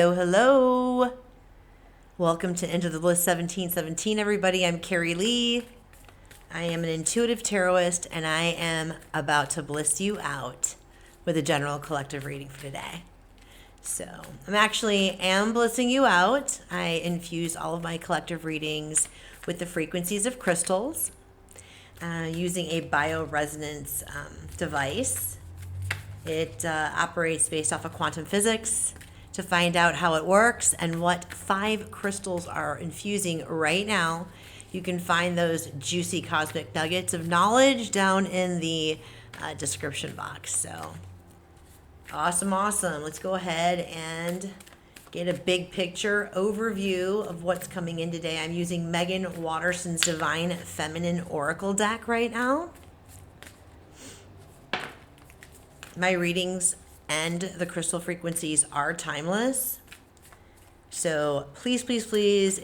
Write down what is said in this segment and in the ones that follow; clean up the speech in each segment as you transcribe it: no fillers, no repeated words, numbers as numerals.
Hello. Welcome to Into the Bliss 1717, everybody. I'm Carrie Lee. I am an intuitive tarotist, and I am about to bliss you out with a general collective reading for today. So I'm actually blissing you out. I infuse all of my collective readings with the frequencies of crystals using a bioresonance device. It operates based off of quantum physics. To find out how it works and what 5 crystals are infusing right now, you can find those juicy cosmic nuggets of knowledge down in the description box. So awesome. Let's go ahead and get a big picture overview of what's coming in today. I'm using Megan Watterson's Divine Feminine Oracle deck right now. My readings and the crystal frequencies are timeless. So please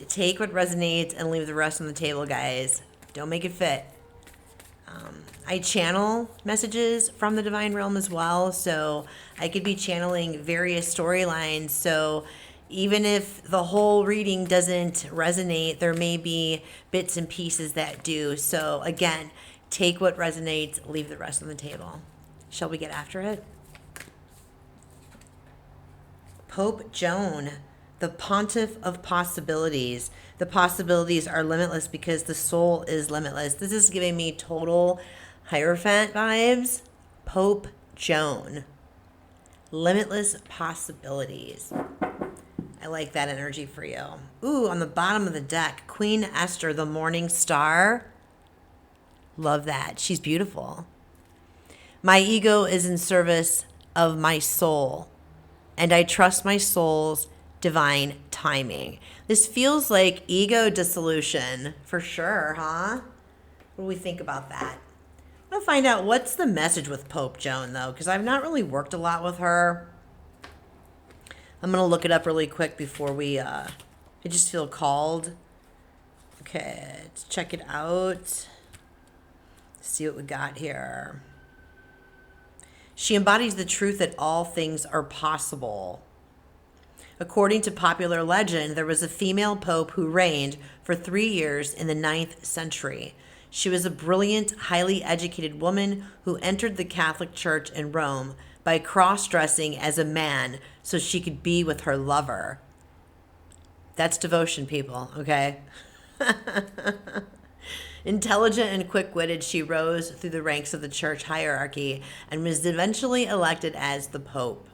take what resonates and leave the rest on the table, guys. Don't make it fit. I channel messages from the divine realm as well, so I could be channeling various storylines. So even if the whole reading doesn't resonate, there may be bits and pieces that do. So again, take what resonates, leave the rest on the table. Shall we get after it? Pope Joan, the Pontiff of Possibilities. The possibilities are limitless because the soul is limitless. This is giving me total Hierophant vibes. Pope Joan. Limitless possibilities. I like that energy for you. Ooh, on the bottom of the deck, Queen Esther, the Morning Star. Love that. She's beautiful. My ego is in service of my soul, and I trust my soul's divine timing. This feels like ego dissolution for sure, huh? What do we think about that? I'm going to find out what's the message with Pope Joan, though, because I've not really worked a lot with her. I'm going to look it up really quick before I just feel called. Okay, let's check it out. See what we got here. She embodies the truth that all things are possible. According to popular legend, there was a female pope who reigned for 3 years in the 9th century. She was a brilliant, highly educated woman who entered the Catholic Church in Rome by cross-dressing as a man so she could be with her lover. That's devotion, people, okay? Intelligent and quick-witted, she rose through the ranks of the church hierarchy and was eventually elected as the Pope.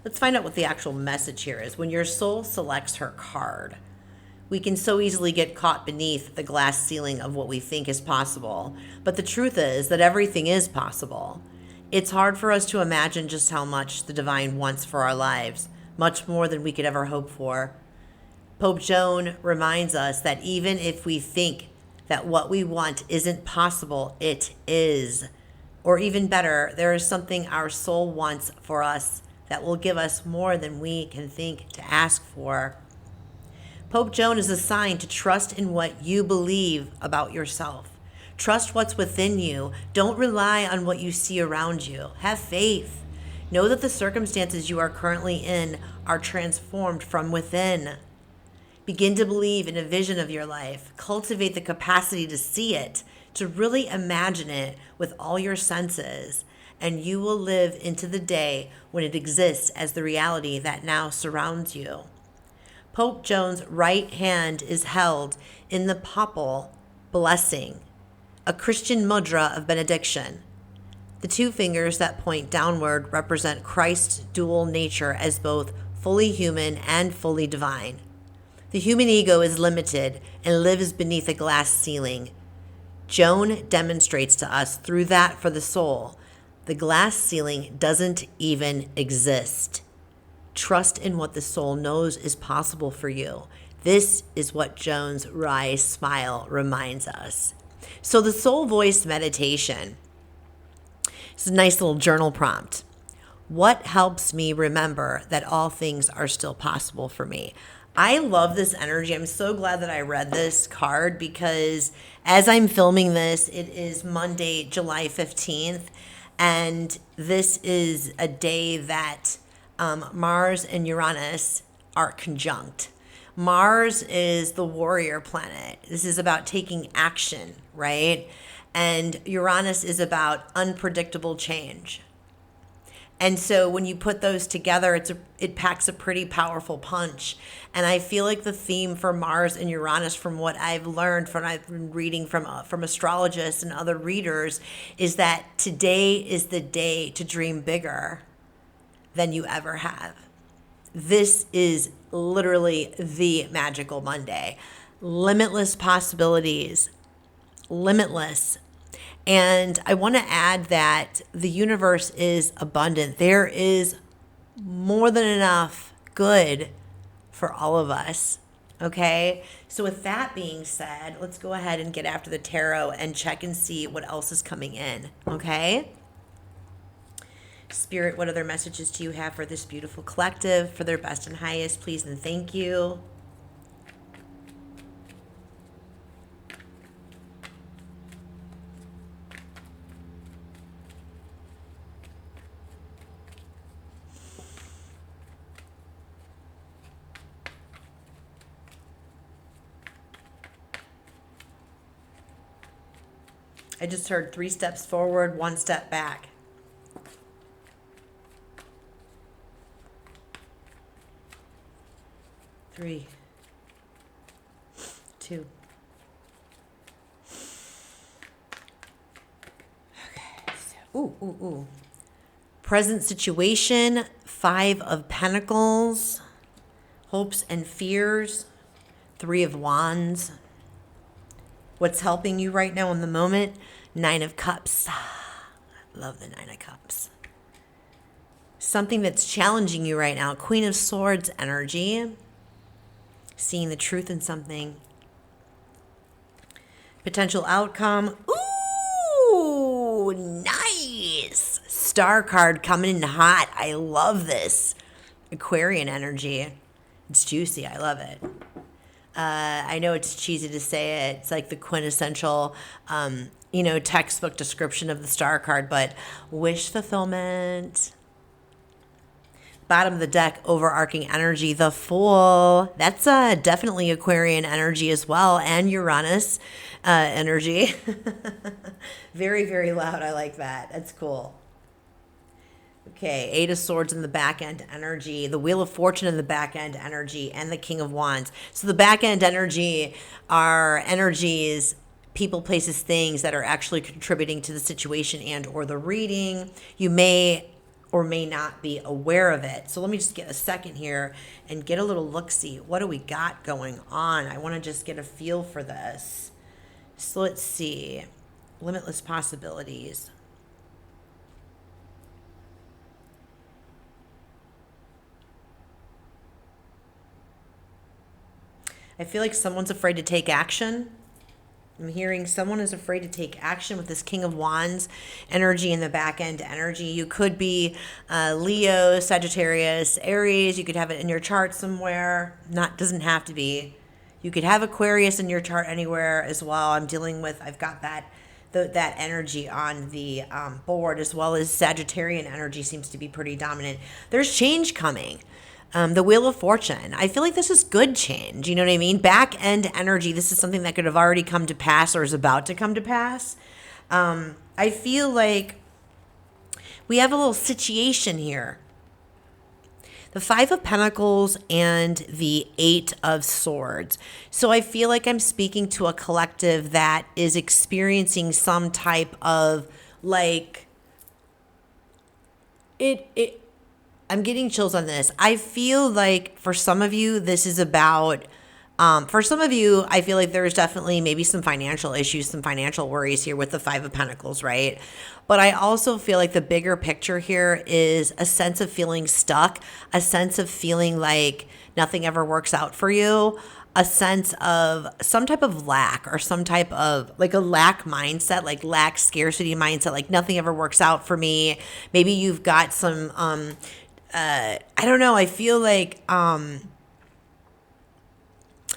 Let's find out what the actual message here is. When your soul selects her card, we can so easily get caught beneath the glass ceiling of what we think is possible. But the truth is that everything is possible. It's hard for us to imagine just how much the divine wants for our lives, much more than we could ever hope for. Pope Joan reminds us that even if we think that what we want isn't possible, it is. Or even better, there is something our soul wants for us that will give us more than we can think to ask for. Pope Joan is a sign to trust in what you believe about yourself. Trust what's within you. Don't rely on what you see around you. Have faith. Know that the circumstances you are currently in are transformed from within. Begin to believe in a vision of your life. Cultivate the capacity to see it, to really imagine it with all your senses, and you will live into the day when it exists as the reality that now surrounds you. Pope Joan's right hand is held in the papal blessing, a Christian mudra of benediction. The 2 fingers that point downward represent Christ's dual nature as both fully human and fully divine. The human ego is limited and lives beneath a glass ceiling. Joan demonstrates to us through that for the soul, the glass ceiling doesn't even exist. Trust in what the soul knows is possible for you. This is what Joan's wry smile reminds us. So the soul voice meditation is a nice little journal prompt. What helps me remember that all things are still possible for me? I love this energy. I'm so glad that I read this card because as I'm filming this, it is Monday, July 15th, and this is a day that Mars and Uranus are conjunct. Mars is the warrior planet. This is about taking action, right? And Uranus is about unpredictable change. And so when you put those together, it packs a pretty powerful punch. And I feel like the theme for Mars and Uranus, from what I've learned from I've been reading from astrologists and other readers, is that today is the day to dream bigger than you ever have. This is literally the magical Monday. Limitless possibilities, limitless. And I want to add that the universe is abundant. There is more than enough good for all of us. Okay? So with that being said, let's go ahead and get after the tarot and check and see what else is coming in. Okay? Spirit, what other messages do you have for this beautiful collective, for their best and highest, please and thank you? I just heard 3 steps forward, 1 step back. Three, 2. Okay. Ooh. Present situation, 5 of Pentacles, hopes and fears, 3 of Wands. What's helping you right now in the moment? 9 of Cups. Love the 9 of Cups. Something that's challenging you right now. Queen of Swords energy. Seeing the truth in something. Potential outcome. Ooh, nice. Star card coming in hot. I love this. Aquarian energy. It's juicy. I love it. I know it's cheesy to say it. It's like the quintessential, textbook description of the star card, but wish fulfillment. Bottom of the deck, overarching energy, the Fool. That's definitely Aquarian energy as well, and Uranus energy. Very, very loud. I like that. That's cool. Okay, 8 of Swords in the back end energy, the Wheel of Fortune in the back end energy, and the King of Wands. So the back end energy are energies, people, places, things that are actually contributing to the situation and or the reading. You may or may not be aware of it. So let me just get a second here and get a little look-see. What do we got going on? I want to just get a feel for this. So let's see. Limitless possibilities. I feel like someone's afraid to take action. I'm hearing someone is afraid to take action with this King of Wands energy in the back end energy. You could be Leo, Sagittarius, Aries. You could have it in your chart somewhere. Doesn't have to be. You could have Aquarius in your chart anywhere as well. I've got that energy on the board, as well as Sagittarian energy seems to be pretty dominant. There's change coming. The Wheel of Fortune. I feel like this is good change. You know what I mean? Back end energy. This is something that could have already come to pass or is about to come to pass. I feel like we have a little situation here. The 5 of Pentacles and the 8 of Swords. So I feel like I'm speaking to a collective that is experiencing some type of I'm getting chills on this. I feel like for some of you, this is about, for some of you, I feel like there's definitely maybe some financial issues, some financial worries here with the 5 of Pentacles, right? But I also feel like the bigger picture here is a sense of feeling stuck, a sense of feeling like nothing ever works out for you, a sense of some type of lack or some type of like a lack mindset, like lack scarcity mindset, like nothing ever works out for me. Maybe you've got some, I don't know. I feel like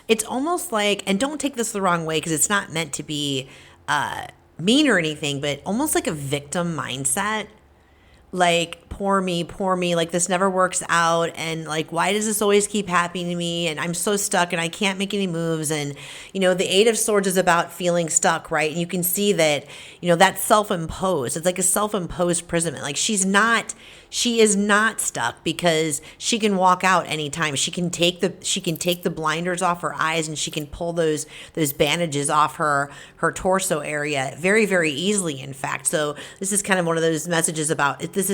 it's almost like, and don't take this the wrong way because it's not meant to be mean or anything, but almost like a victim mindset. like, poor me, like this never works out, and like, why does this always keep happening to me, and I'm so stuck and I can't make any moves. And the Eight of Swords is about feeling stuck, right? And you can see that that's self-imposed. It's like a self-imposed imprisonment. Like she is not stuck, because she can walk out anytime. She can take the blinders off her eyes, and she can pull those bandages off her torso area very, very easily, in fact. So this is kind of one of those messages about this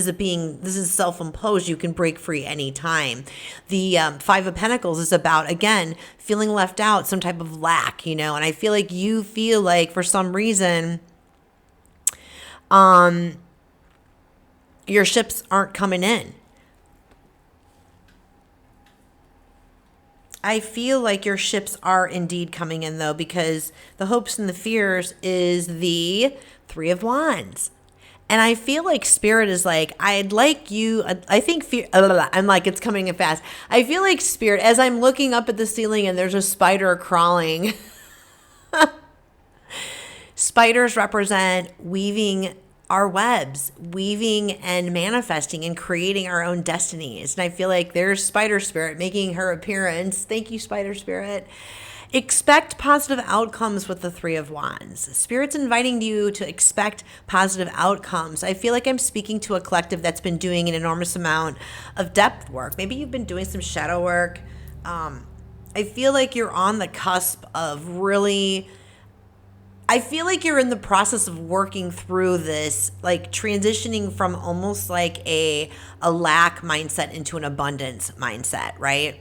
is self-imposed. You can break free anytime. The Five of Pentacles is about, again, feeling left out, some type of lack, and I feel like you feel like for some reason your ships aren't coming in. I feel like your ships are indeed coming in, though, because the hopes and the fears is the Three of Wands. And I feel like Spirit is like, I'd like you, I think fear, I'm like, it's coming in fast. I feel like Spirit, as I'm looking up at the ceiling and there's a spider crawling. Spiders represent weaving our webs, weaving and manifesting and creating our own destinies. And I feel like there's Spider Spirit making her appearance. Thank you, Spider Spirit. Expect positive outcomes with the Three of Wands. Spirit's inviting you to expect positive outcomes. I feel like I'm speaking to a collective that's been doing an enormous amount of depth work. Maybe you've been doing some shadow work. I feel like you're on the cusp of really... I feel like you're in the process of working through this, like transitioning from almost like a lack mindset into an abundance mindset, right?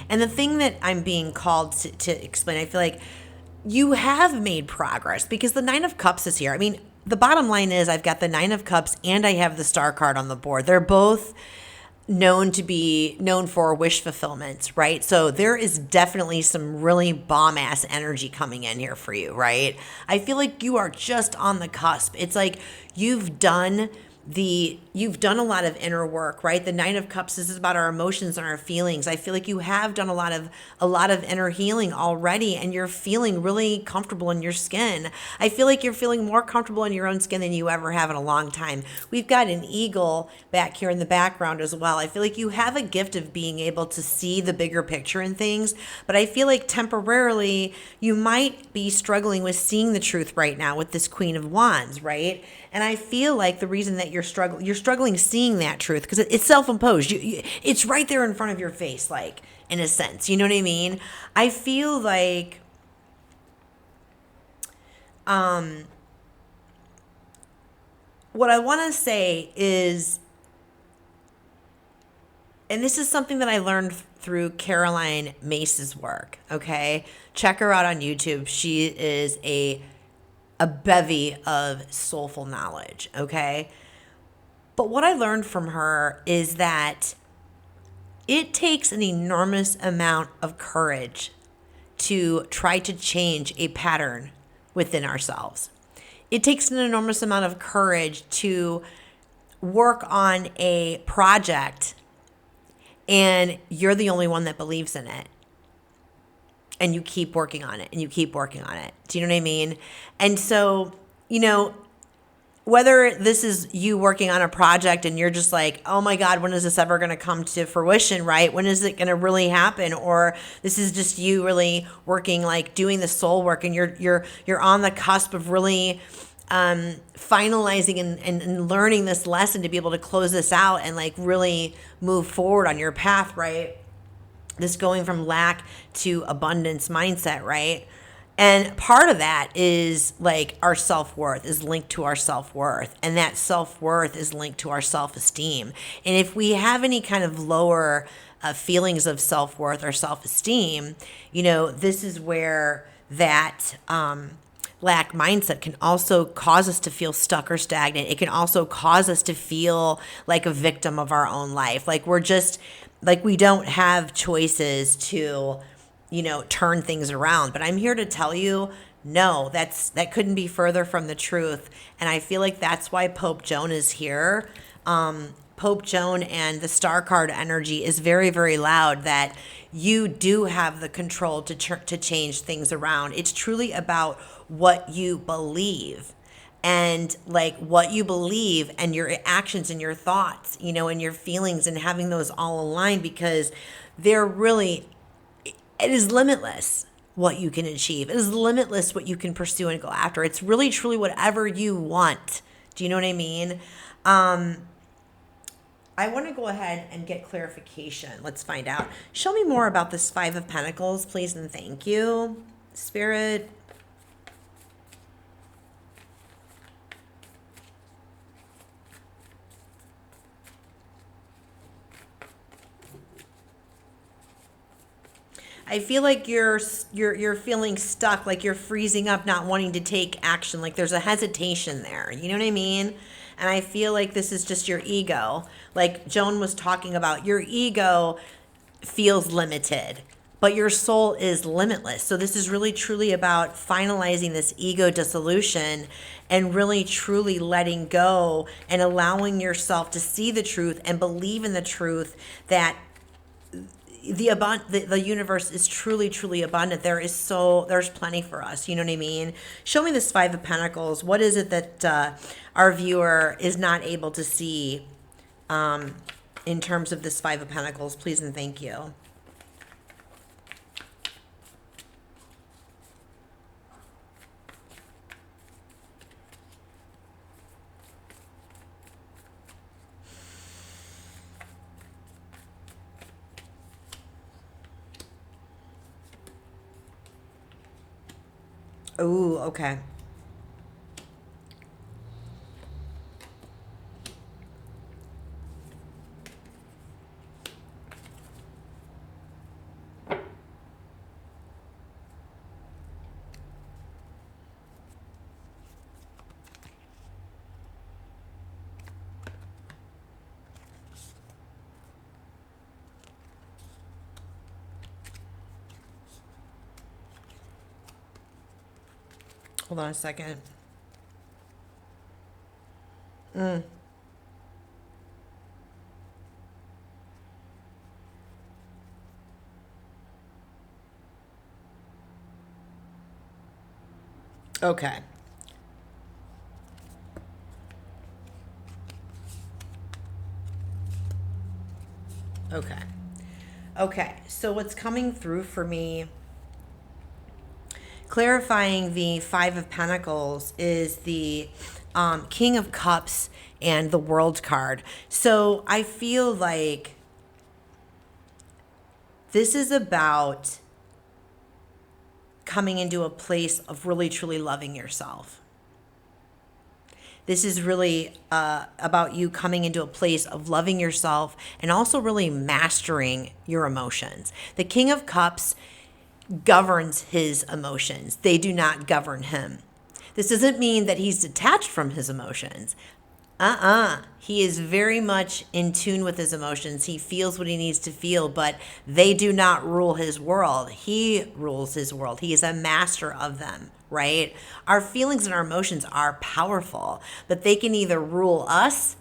And the thing that I'm being called to explain, I feel like you have made progress, because the Nine of Cups is here. I mean, the bottom line is I've got the Nine of Cups and I have the Star card on the board. They're both known for wish fulfillments, right? So there is definitely some really bomb ass energy coming in here for you, right? I feel like you are just on the cusp. It's like you've done a lot of inner work, right? The Nine of Cups, this is about our emotions and our feelings. I feel like you have done a lot of inner healing already, and you're feeling really comfortable in your skin. I feel like you're feeling more comfortable in your own skin than you ever have in a long time. We've got an eagle back here in the background as well. I feel like you have a gift of being able to see the bigger picture in things, but I feel like temporarily you might be struggling with seeing the truth right now with this Queen of Wands, right? And I feel like the reason that you're struggling seeing that truth, because it's self-imposed. It's right there in front of your face, like, in a sense. You know what I mean? I feel like what I want to say is, and this is something that I learned through Caroline Myss's work, okay? Check her out on YouTube. She is a bevy of soulful knowledge, okay? But what I learned from her is that it takes an enormous amount of courage to try to change a pattern within ourselves. It takes an enormous amount of courage to work on a project and you're the only one that believes in it. And you keep working on it and you keep working on it. Do you know what I mean? And so, whether this is you working on a project and you're just like, oh my God, when is this ever going to come to fruition, right? When is it going to really happen? Or this is just you really working, like doing the soul work, and you're on the cusp of really finalizing and learning this lesson to be able to close this out and like really move forward on your path, right? This going from lack to abundance mindset, right? And part of that is like our self-worth is linked to our self-worth. And that self-worth is linked to our self-esteem. And if we have any kind of lower feelings of self-worth or self-esteem, this is where that lack mindset can also cause us to feel stuck or stagnant. It can also cause us to feel like a victim of our own life. Like we're just... like we don't have choices to, turn things around. But I'm here to tell you, no, that couldn't be further from the truth. And I feel like that's why Pope Joan is here. Pope Joan and the Star card energy is very, very loud, that you do have the control to change things around. It's truly about what you believe. and like what you believe and your actions and your thoughts, and your feelings, and having those all aligned, because they're really, it is limitless what you can achieve. It is limitless what you can pursue and go after. It's really truly whatever you want. Do you know what I mean? I want to go ahead and get clarification. Let's find out. Show me more about this Five of Pentacles, please, and thank you, Spirit. I feel like you're feeling stuck, like you're freezing up, not wanting to take action, like there's a hesitation there. You know what I mean? And I feel like this is just your ego. Like Joan was talking about, your ego feels limited, but your soul is limitless. So this is really truly about finalizing this ego dissolution and really truly letting go and allowing yourself to see the truth and believe in the truth that the universe is truly, truly abundant. There's plenty for us. You know what I mean? Show me this Five of Pentacles. What is it that our viewer is not able to see in terms of this Five of Pentacles, please and thank you. Ooh, okay. Hold on a second. Okay. Okay. Okay. So what's coming through for me, clarifying the Five of Pentacles, is the King of Cups and the World card. So I feel like this is about coming into a place of really truly loving yourself. This is really about you coming into a place of loving yourself and also really mastering your emotions. The King of Cups governs his emotions. They do not govern him. This doesn't mean that he's detached from his emotions. He is very much in tune with his emotions. He feels what he needs to feel, but they do not rule his world. He rules his world. He is a master of them, right? Our feelings and our emotions are powerful, but they can either rule us,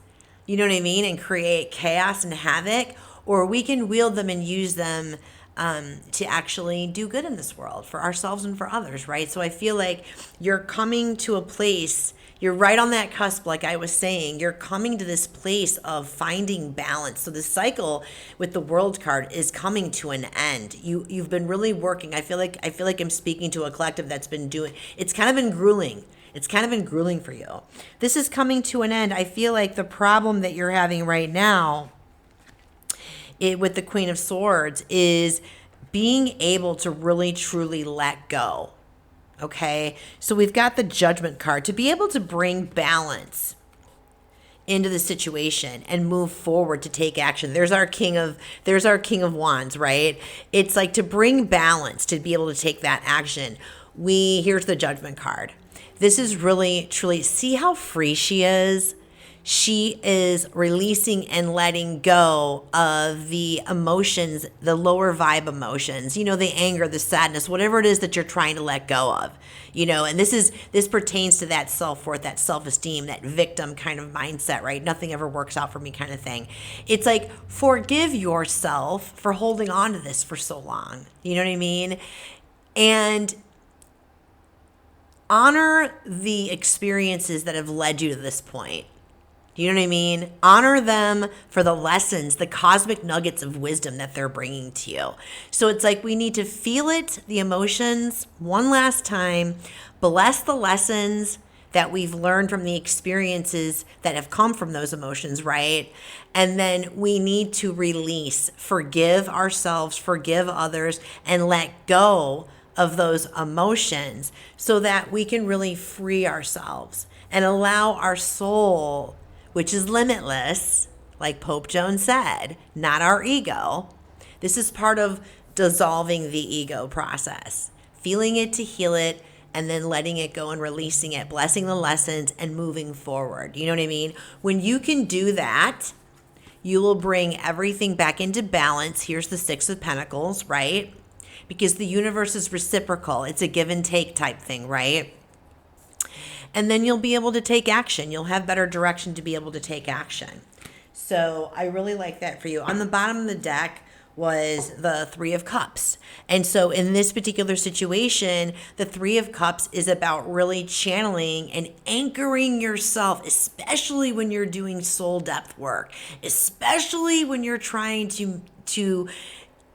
you know what I mean, and create chaos and havoc, or we can wield them and use them to actually do good in this world for ourselves and for others, right? So I feel like you're coming to a place, you're right on that cusp, like I was saying, you're coming to this place of finding balance. So the cycle with the World card is coming to an end. You've been really working. I feel like I'm speaking to a collective that's been doing, it's kind of been grueling. It's kind of been grueling for you. This is coming to an end. I feel like the problem that you're having right now with the Queen of Swords is being able to really truly let go. Okay, so we've got the Judgment card to be able to bring balance into the situation and move forward to take action. There's our King of Wands, right? It's like to bring balance, to be able to take that action. Here's the Judgment card. This is really truly, see how free she is. She is releasing and letting go of the emotions, the lower vibe emotions, the anger, the sadness, whatever it is that you're trying to let go of, and this pertains to that self-worth, that self-esteem, that victim kind of mindset, right? Nothing ever works out for me kind of thing. It's like, forgive yourself for holding on to this for so long. You know what I mean? And honor the experiences that have led you to this point. You know what I mean? Honor them for the lessons, the cosmic nuggets of wisdom that they're bringing to you. So it's like we need to feel it, the emotions, one last time, bless the lessons that we've learned from the experiences that have come from those emotions, right? And then we need to release, forgive ourselves, forgive others, and let go of those emotions so that we can really free ourselves and allow our soul, which is limitless, like Pope Joan said, not our ego. This is part of dissolving the ego process, feeling it to heal it, and then letting it go and releasing it, blessing the lessons and moving forward. You know what I mean? When you can do that, you will bring everything back into balance. Here's the Six of Pentacles, right? Because the universe is reciprocal. It's a give and take type thing, right? And then you'll be able to take action. You'll have better direction to be able to take action. So I really like that for you. On the bottom of the deck was the Three of Cups. And so in this particular situation, the Three of Cups is about really channeling and anchoring yourself, especially when you're doing soul depth work, especially when you're trying to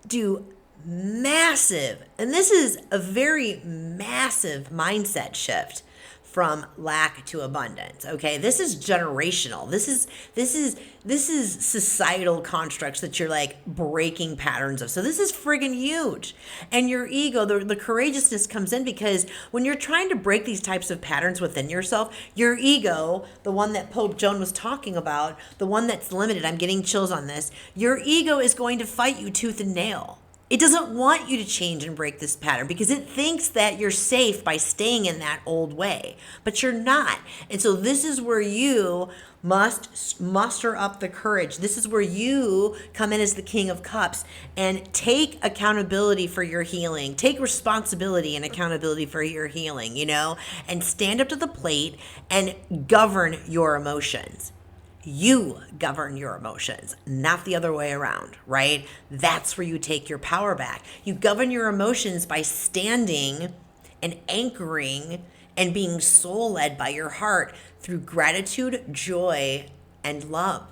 do massive, and this is a very massive mindset shift from lack to abundance. Okay, this is generational. This is societal constructs that you're like breaking patterns of. So this is friggin' huge. And your ego, the courageousness comes in because when you're trying to break these types of patterns within yourself, your ego, the one that Pope Joan was talking about, the one that's limited, I'm getting chills on this, your ego is going to fight you tooth and nail. It doesn't want you to change and break this pattern because it thinks that you're safe by staying in that old way, but you're not. And so this is where you must muster up the courage. This is where you come in as the King of Cups and take accountability for your healing. Take responsibility and accountability for your healing, and stand up to the plate and govern your emotions. You govern your emotions, not the other way around, right? That's where you take your power back. You govern your emotions by standing and anchoring and being soul led by your heart through gratitude, joy, and love.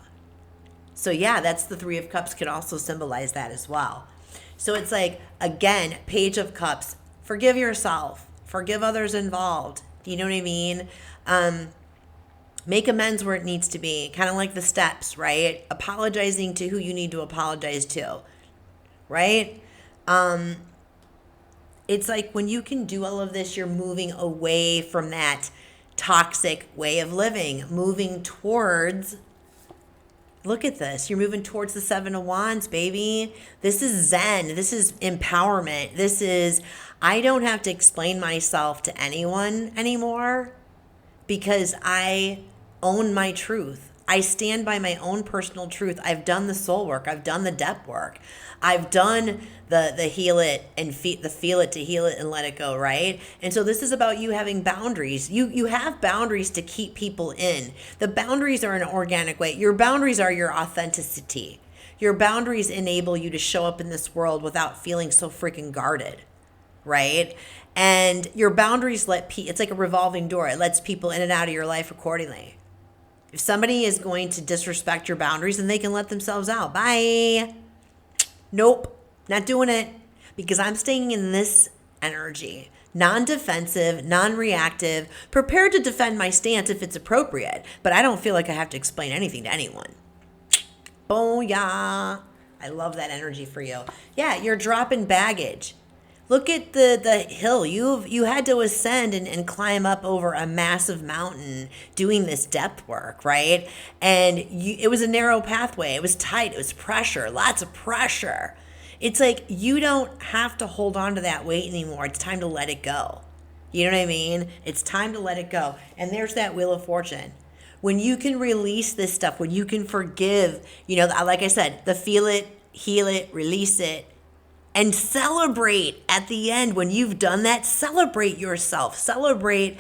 So yeah, that's the Three of Cups could also symbolize that as well. So it's like, again, Page of Cups, forgive yourself, forgive others involved. Do you know what I mean? Make amends where it needs to be, kind of like the steps, right? Apologizing to who you need to apologize to, right? It's like when you can do all of this, you're moving away from that toxic way of living, moving towards, look at this, you're moving towards the Seven of Wands, baby. This is Zen. This is empowerment. This is, I don't have to explain myself to anyone anymore because I own my truth. I stand by my own personal truth. I've done the soul work. I've done the depth work. I've done the heal it and feel it to heal it and let it go, right? And so this is about you having boundaries. You have boundaries to keep people in. The boundaries are an organic way. Your boundaries are your authenticity. Your boundaries enable you to show up in this world without feeling so freaking guarded, right? And your boundaries it's like a revolving door. It lets people in and out of your life accordingly. If somebody is going to disrespect your boundaries, then they can let themselves out. Bye. Nope, not doing it because I'm staying in this energy. Non-defensive, non-reactive, prepared to defend my stance if it's appropriate, but I don't feel like I have to explain anything to anyone. Booyah. I love that energy for you. Yeah, you're dropping baggage. Look at the hill. You had to ascend and climb up over a massive mountain doing this depth work, right? And it was a narrow pathway. It was tight. It was pressure, lots of pressure. It's like you don't have to hold on to that weight anymore. It's time to let it go. You know what I mean? It's time to let it go. And there's that Wheel of Fortune. When you can release this stuff, when you can forgive, like I said, the feel it, heal it, release it, and celebrate at the end. When you've done that, celebrate yourself. Celebrate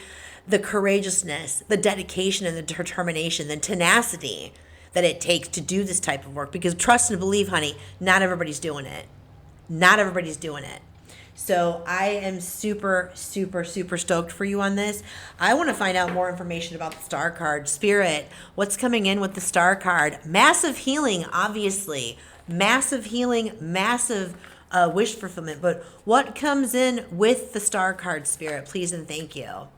the courageousness, the dedication, and the determination, the tenacity that it takes to do this type of work. Because trust and believe, honey, not everybody's doing it. Not everybody's doing it. So I am super, super, super stoked for you on this. I want to find out more information about the star card. Spirit, what's coming in with the star card? Massive healing, obviously. Massive healing, massive wish fulfillment. But what comes in with the star card, Spirit? Please and thank you.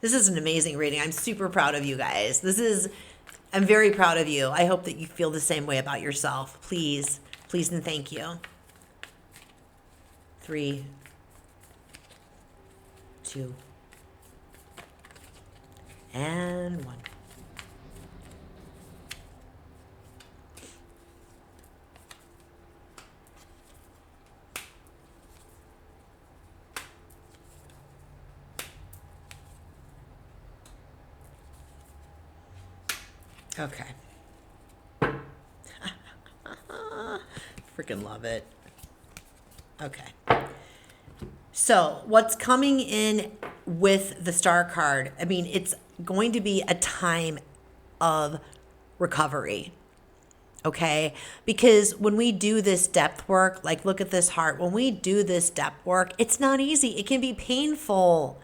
This is an amazing reading. I'm super proud of you guys. I'm very proud of you. I hope that you feel the same way about yourself. Please, please and thank you. 3, 2, and 1. Okay. Freaking love it. Okay. So what's coming in with the star card? I mean, it's going to be a time of recovery. Okay. Because when we do this depth work, like look at this heart, when we do this depth work, it's not easy. It can be painful.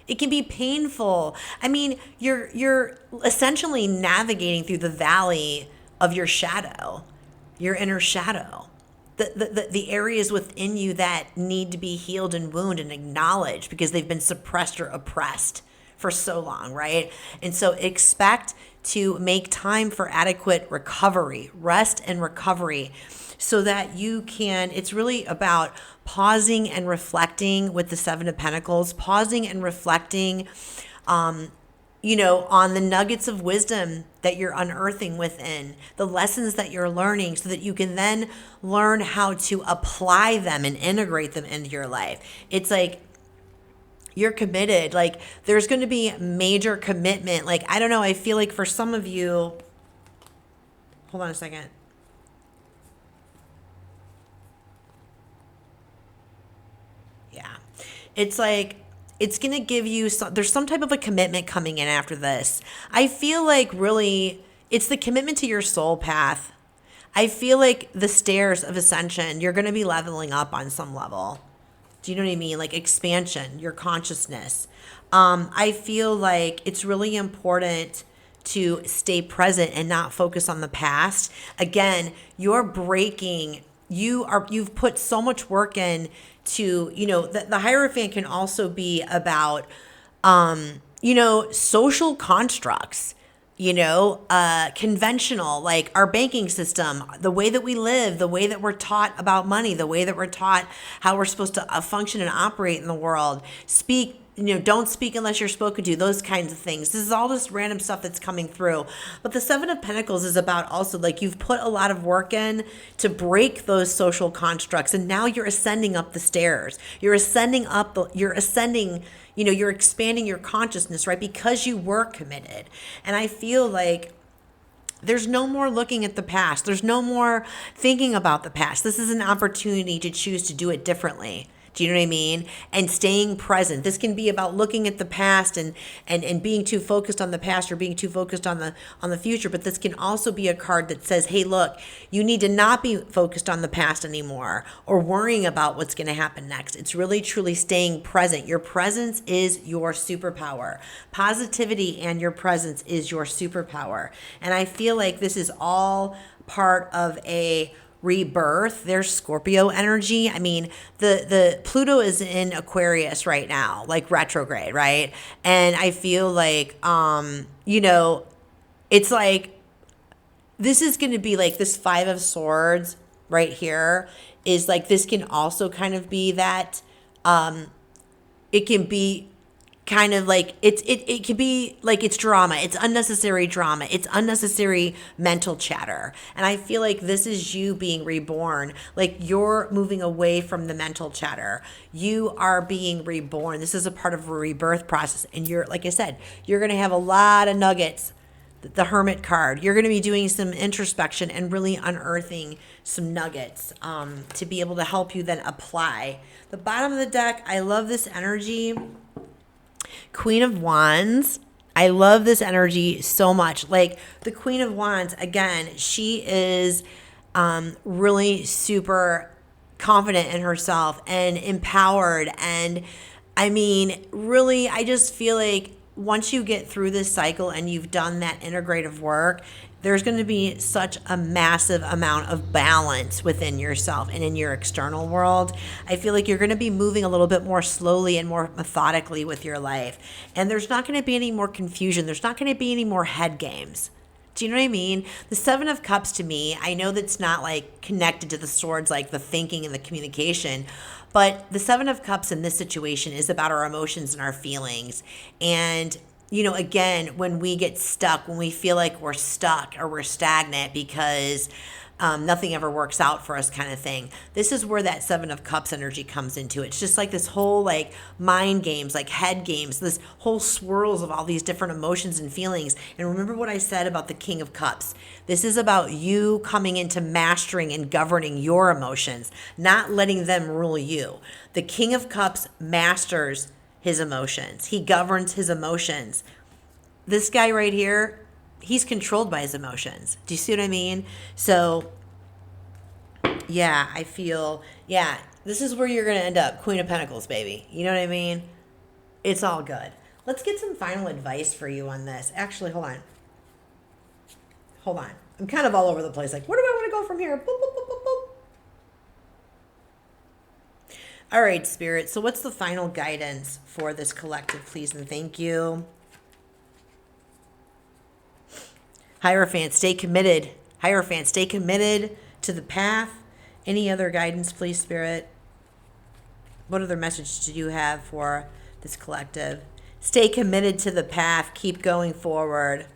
It can be painful. I mean, you're essentially navigating through the valley of your shadow, your inner shadow. The areas within you that need to be healed and wounded and acknowledged because they've been suppressed or oppressed for so long, right? And so expect to make time for adequate recovery, rest and recovery, so that you can, it's really about pausing and reflecting with the Seven of Pentacles, pausing and reflecting, on the nuggets of wisdom that you're unearthing within, the lessons that you're learning, so that you can then learn how to apply them and integrate them into your life. It's like you're committed. Like there's going to be major commitment. Like, I don't know. I feel like for some of you, hold on a second. Yeah. It's like, it's going to give you there's some type of a commitment coming in after this. I feel like really it's the commitment to your soul path. I feel like the stairs of ascension, you're going to be leveling up on some level. Do you know what I mean? Like expansion, your consciousness. I feel like it's really important to stay present and not focus on the past. Again, you're breaking, you've put so much work in to, the Hierophant can also be about, social constructs, conventional, like our banking system, the way that we live, the way that we're taught about money, the way that we're taught how we're supposed to function and operate in the world, speak, don't speak unless you're spoken to, those kinds of things. This is all just random stuff that's coming through. But the Seven of Pentacles is about also like you've put a lot of work in to break those social constructs. And now you're ascending up the stairs. You're expanding your consciousness, right? Because you were committed. And I feel like there's no more looking at the past. There's no more thinking about the past. This is an opportunity to choose to do it differently. Do you know what I mean? And staying present. This can be about looking at the past and being too focused on the past or being too focused on the future. But this can also be a card that says, hey, look, you need to not be focused on the past anymore or worrying about what's going to happen next. It's really, truly staying present. Your presence is your superpower. Positivity and your presence is your superpower. And I feel like this is all part of a rebirth. There's Scorpio energy. I mean, the Pluto is in Aquarius right now, like retrograde, right? And I feel like it's like this is going to be like this Five of Swords right here is like this can also kind of be that it can be kind of like it can be like it's drama, it's unnecessary drama, it's unnecessary mental chatter. And I feel like this is you being reborn. Like you're moving away from the mental chatter. You are being reborn. This is a part of a rebirth process. And you're, like I said, you're going to have a lot of nuggets. The Hermit card, you're going to be doing some introspection and really unearthing some nuggets to be able to help you then apply. The bottom of the deck, I love this energy. Queen of Wands. I love this energy so much. Like the Queen of Wands, again, she is really super confident in herself and empowered. And I mean, really, I just feel like once you get through this cycle and you've done that integrative work, there's going to be such a massive amount of balance within yourself and in your external world. I feel like you're going to be moving a little bit more slowly and more methodically with your life. And there's not going to be any more confusion. There's not going to be any more head games. Do you know what I mean? The Seven of Cups to me, I know that's not like connected to the swords, like the thinking and the communication, but the Seven of Cups in this situation is about our emotions and our feelings. And, you know, again, when we get stuck, when we feel like we're stuck or we're stagnant because nothing ever works out for us kind of thing. This is where that Seven of Cups energy comes into it. It's just like this whole like mind games, like head games, this whole swirls of all these different emotions and feelings. And remember what I said about the King of Cups. This is about you coming into mastering and governing your emotions, not letting them rule you. The King of Cups masters his emotions. He governs his emotions. This guy right here, he's controlled by his emotions. Do you see what I mean? So, yeah, I feel, yeah, this is where you're going to end up. Queen of Pentacles, baby. You know what I mean? It's all good. Let's get some final advice for you on this. Actually, hold on. Hold on. I'm kind of all over the place. Like, where do I want to go from here? Boop, boop, boop, boop, boop. All right, Spirit. So what's the final guidance for this collective, please and thank you? Hierophant, stay committed. Hierophant, stay committed to the path. Any other guidance, please, Spirit? What other message do you have for this collective? Stay committed to the path. Keep going forward.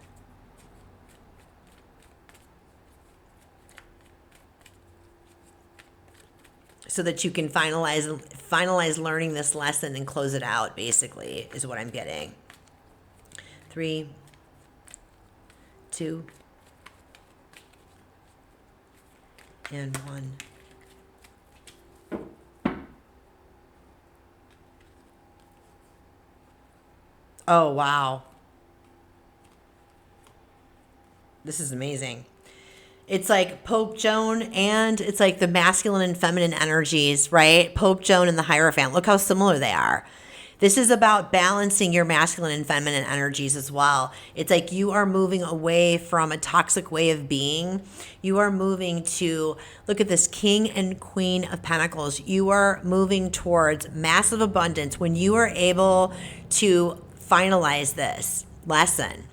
So that you can finalize learning this lesson and close it out, basically, is what I'm getting. 3, 2, and 1. Oh, wow. This is amazing. It's like Pope Joan and it's like the masculine and feminine energies, right? Pope Joan and the Hierophant. Look how similar they are. This is about balancing your masculine and feminine energies as well. It's like you are moving away from a toxic way of being. You are moving to, look at this, King and Queen of Pentacles. You are moving towards massive abundance when you are able to finalize this lesson.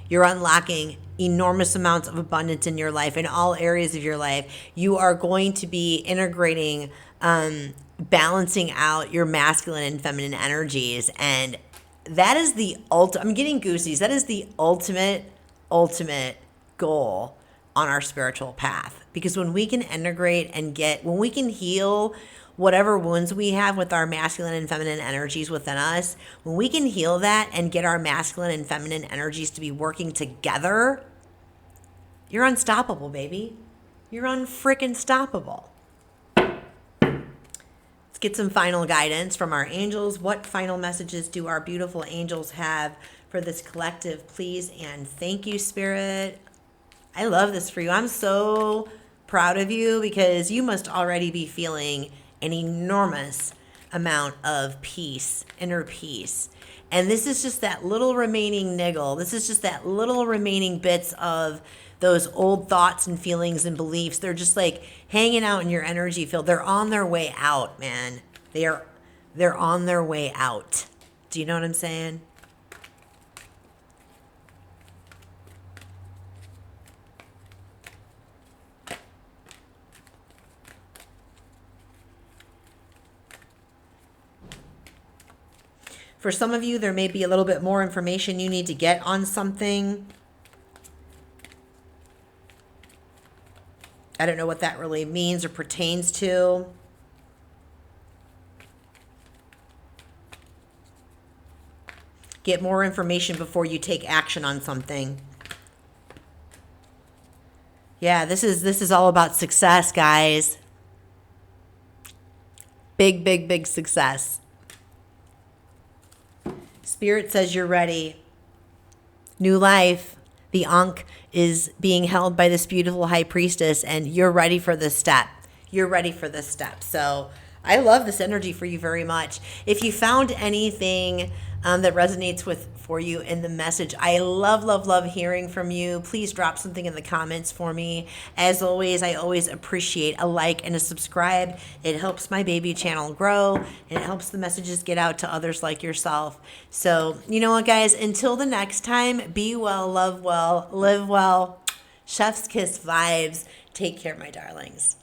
You're unlocking enormous amounts of abundance in your life, in all areas of your life. You are going to be integrating, balancing out your masculine and feminine energies. And that is the I'm getting goosies. That is the ultimate goal on our spiritual path. Because when we can integrate and when we can heal whatever wounds we have with our masculine and feminine energies within us, when we can heal that and get our masculine and feminine energies to be working together, you're unstoppable, baby. You're unfreaking stoppable. Let's get some final guidance from our angels. What final messages do our beautiful angels have for this collective, please? And thank you, Spirit. I love this for you. I'm so proud of you because you must already be feeling an enormous amount of peace, inner peace. And this is just that little remaining niggle. This is just that little remaining bits of those old thoughts and feelings and beliefs. They're just like hanging out in your energy field. They're on their way out, man. They're on their way out. Do you know what I'm saying? For some of you, there may be a little bit more information you need to get on something. I don't know what that really means or pertains to. Get more information before you take action on something. Yeah, this is all about success, guys. Big success. Spirit says you're ready. New life, The Ankh is being held by this beautiful high priestess, and you're ready for this step. You're ready for this step. So I love this energy for you very much. If you found anything that resonates for you in the message, I love hearing from you. Please drop something in the comments for me. As always, I always appreciate a like and a subscribe. It helps my baby channel grow, and it helps the messages get out to others like yourself. So, you know what, guys? Until the next time, be well, love well, live well. Chef's kiss vibes. Take care, my darlings.